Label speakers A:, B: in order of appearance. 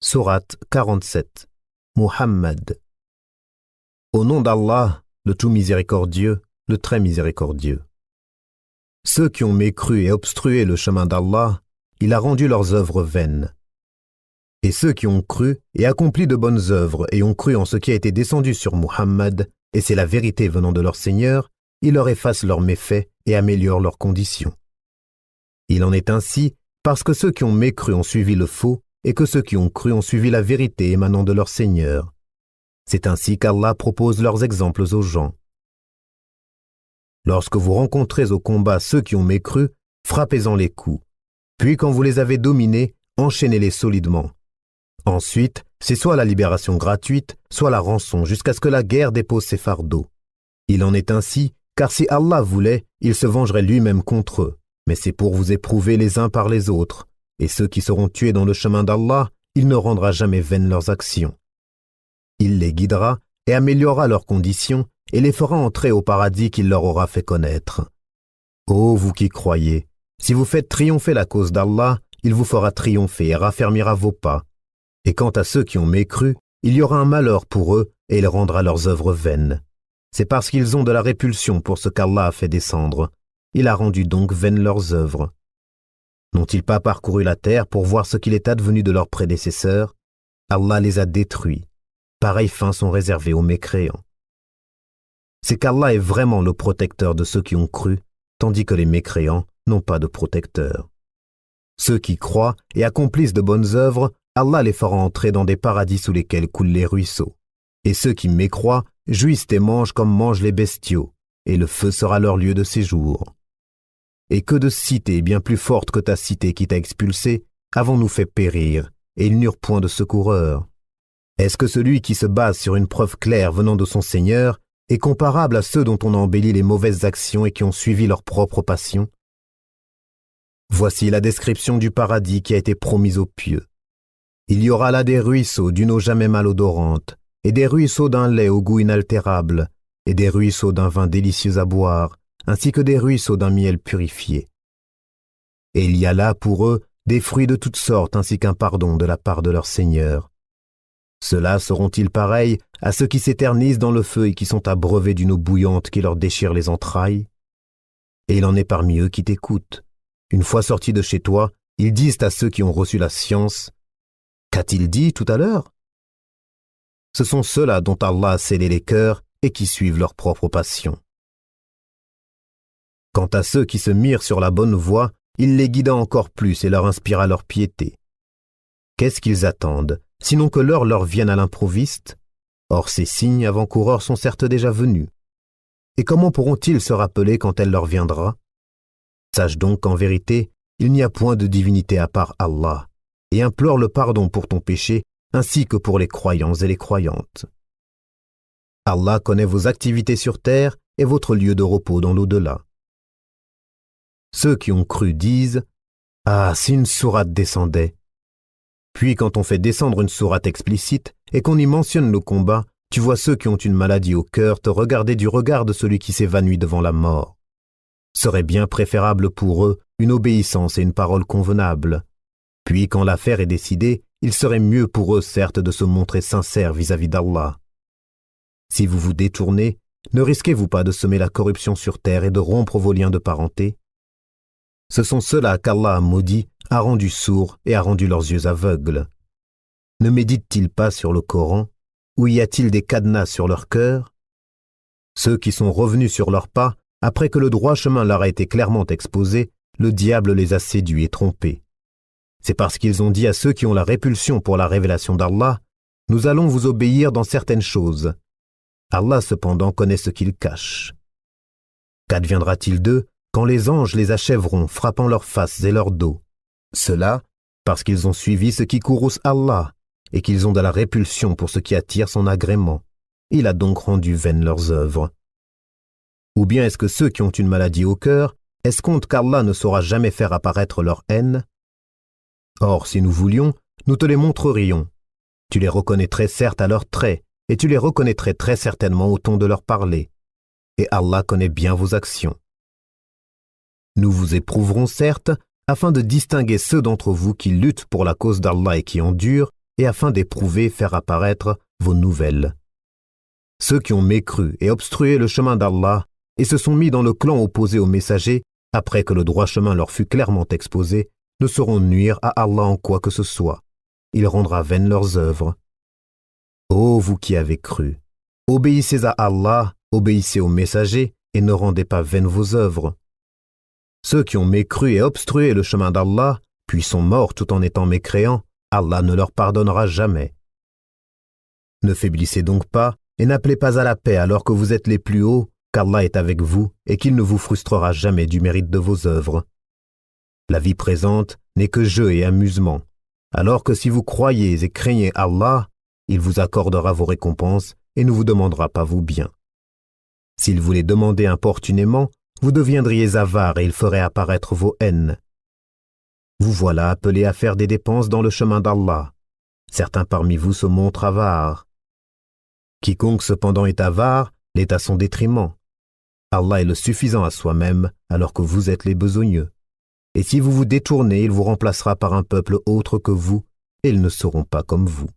A: Sourate 47. Muhammad. Au nom d'Allah, le tout miséricordieux, le très miséricordieux. Ceux qui ont mécru et obstrué le chemin d'Allah, il a rendu leurs œuvres vaines. Et ceux qui ont cru et accompli de bonnes œuvres et ont cru en ce qui a été descendu sur Muhammad, et c'est la vérité venant de leur Seigneur, il leur efface leurs méfaits et améliore leurs conditions. Il en est ainsi parce que ceux qui ont mécru ont suivi le faux, et que ceux qui ont cru ont suivi la vérité émanant de leur Seigneur. C'est ainsi qu'Allah propose leurs exemples aux gens. Lorsque vous rencontrez au combat ceux qui ont mécru, frappez-en les coups. Puis quand vous les avez dominés, enchaînez-les solidement. Ensuite, c'est soit la libération gratuite, soit la rançon, jusqu'à ce que la guerre dépose ses fardeaux. Il en est ainsi, car si Allah voulait, il se vengerait lui-même contre eux. Mais c'est pour vous éprouver les uns par les autres. Et ceux qui seront tués dans le chemin d'Allah, il ne rendra jamais vaines leurs actions. Il les guidera et améliorera leurs conditions et les fera entrer au paradis qu'il leur aura fait connaître. Ô vous qui croyez, si vous faites triompher la cause d'Allah, il vous fera triompher et raffermira vos pas. Et quant à ceux qui ont mécru, il y aura un malheur pour eux et il rendra leurs œuvres vaines. C'est parce qu'ils ont de la répulsion pour ce qu'Allah a fait descendre. Il a rendu donc vaines leurs œuvres. N'ont-ils pas parcouru la terre pour voir ce qu'il est advenu de leurs prédécesseurs? Allah les a détruits. Pareilles fins sont réservées aux mécréants. C'est qu'Allah est vraiment le protecteur de ceux qui ont cru, tandis que les mécréants n'ont pas de protecteur. Ceux qui croient et accomplissent de bonnes œuvres, Allah les fera entrer dans des paradis sous lesquels coulent les ruisseaux. Et ceux qui mécroient jouissent et mangent comme mangent les bestiaux, et le feu sera leur lieu de séjour. Et que de cités bien plus fortes que ta cité qui t'a expulsé avons-nous fait périr, et ils n'eurent point de secoureurs. Est-ce que celui qui se base sur une preuve claire venant de son Seigneur est comparable à ceux dont on a embelli les mauvaises actions et qui ont suivi leur propre passion? Voici la description du paradis qui a été promise aux pieux. Il y aura là des ruisseaux d'une eau jamais malodorante, et des ruisseaux d'un lait au goût inaltérable, et des ruisseaux d'un vin délicieux à boire, ainsi que des ruisseaux d'un miel purifié. Et il y a là pour eux des fruits de toutes sortes ainsi qu'un pardon de la part de leur Seigneur. Ceux-là seront-ils pareils à ceux qui s'éternisent dans le feu et qui sont abreuvés d'une eau bouillante qui leur déchire les entrailles? Et il en est parmi eux qui t'écoutent. Une fois sortis de chez toi, ils disent à ceux qui ont reçu la science, « Qu'a-t-il dit tout à l'heure » Ce sont ceux-là dont Allah a scellé les cœurs et qui suivent leur propre passion. Quant à ceux qui se mirent sur la bonne voie, il les guida encore plus et leur inspira leur piété. Qu'est-ce qu'ils attendent, sinon que l'heure leur vienne à l'improviste? Or ces signes avant-coureurs sont certes déjà venus. Et comment pourront-ils se rappeler quand elle leur viendra? Sache donc qu'en vérité, il n'y a point de divinité à part Allah, et implore le pardon pour ton péché, ainsi que pour les croyants et les croyantes. Allah connaît vos activités sur terre et votre lieu de repos dans l'au-delà. Ceux qui ont cru disent « Ah, si une sourate descendait !» Puis quand on fait descendre une sourate explicite et qu'on y mentionne le combat, tu vois ceux qui ont une maladie au cœur te regarder du regard de celui qui s'évanouit devant la mort. Serait bien préférable pour eux une obéissance et une parole convenable. Puis quand l'affaire est décidée, il serait mieux pour eux certes de se montrer sincères vis-à-vis d'Allah. Si vous vous détournez, ne risquez-vous pas de semer la corruption sur terre et de rompre vos liens de parenté? Ce sont ceux-là qu'Allah a maudits, a rendus sourds et a rendu leurs yeux aveugles. Ne méditent-ils pas sur le Coran? Ou y a-t-il des cadenas sur leur cœur? Ceux qui sont revenus sur leurs pas, après que le droit chemin leur a été clairement exposé, le diable les a séduits et trompés. C'est parce qu'ils ont dit à ceux qui ont la répulsion pour la révélation d'Allah, « Nous allons vous obéir dans certaines choses. » Allah cependant connaît ce qu'ils cachent. Qu'adviendra-t-il d'eux quand les anges les achèveront, frappant leurs faces et leur dos? Cela, parce qu'ils ont suivi ce qui courrouce Allah, et qu'ils ont de la répulsion pour ce qui attire son agrément. Il a donc rendu vaines leurs œuvres. Ou bien est-ce que ceux qui ont une maladie au cœur escomptent qu'Allah ne saura jamais faire apparaître leur haine? Or, si nous voulions, nous te les montrerions. Tu les reconnaîtrais certes à leurs traits, et tu les reconnaîtrais très certainement au ton de leur parler. Et Allah connaît bien vos actions. Nous vous éprouverons certes, afin de distinguer ceux d'entre vous qui luttent pour la cause d'Allah et qui endurent, et afin d'éprouver, faire apparaître vos nouvelles. Ceux qui ont mécru et obstrué le chemin d'Allah et se sont mis dans le clan opposé aux messagers, après que le droit chemin leur fut clairement exposé, ne sauront nuire à Allah en quoi que ce soit. Il rendra vaines leurs œuvres. Ô vous qui avez cru, obéissez à Allah, obéissez aux messagers et ne rendez pas vaines vos œuvres. Ceux qui ont mécru et obstrué le chemin d'Allah, puis sont morts tout en étant mécréants, Allah ne leur pardonnera jamais. Ne faiblissez donc pas et n'appelez pas à la paix alors que vous êtes les plus hauts, qu'Allah est avec vous et qu'il ne vous frustrera jamais du mérite de vos œuvres. La vie présente n'est que jeu et amusement, alors que si vous croyez et craignez Allah, il vous accordera vos récompenses et ne vous demandera pas vos biens. S'il vous les demandait importunément, vous deviendriez avare et il ferait apparaître vos haines. Vous voilà appelés à faire des dépenses dans le chemin d'Allah. Certains parmi vous se montrent avares. Quiconque cependant est avare l'est à son détriment. Allah est le suffisant à soi-même alors que vous êtes les besogneux. Et si vous vous détournez, il vous remplacera par un peuple autre que vous, et ils ne seront pas comme vous.